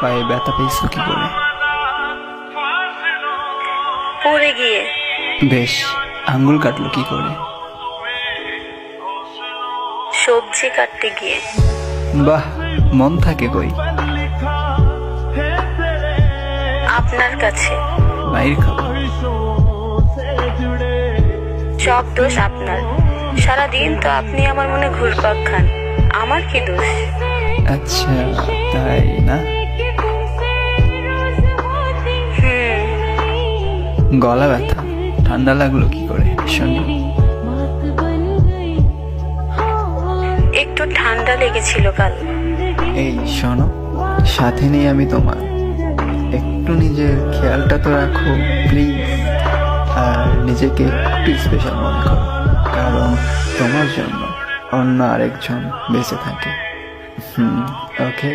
পায়ে ব্যথা পেয়েছো কি করে? পড়ে গিয়ে। বেশ, আঙ্গুল কাটলো কি করে? সবজি কাটতে গিয়ে। বাহ, মন থাকে কই? আপনার কাছে। মাইর খাবো। সব দোষ আপনার। সারাদিন তো আপনি আমার মনে ঘুরপাক খান, আমার কি দোষ? আচ্ছা, তাই না? গলা ব্যথা, ঠান্ডা লাগলো কি করে শুনি? একটু ঠান্ডা লেগেছিল কাল। এই শোনো, সাথে নেই আমি তোমার, একটু নিজের খেয়ালটা তো রাখো প্লিজ। আর নিজেকে একটু স্পেশাল মনে করো, কারণ তোমার জন্য অন্য আরেকজন বেঁচে থাকে। ওকে।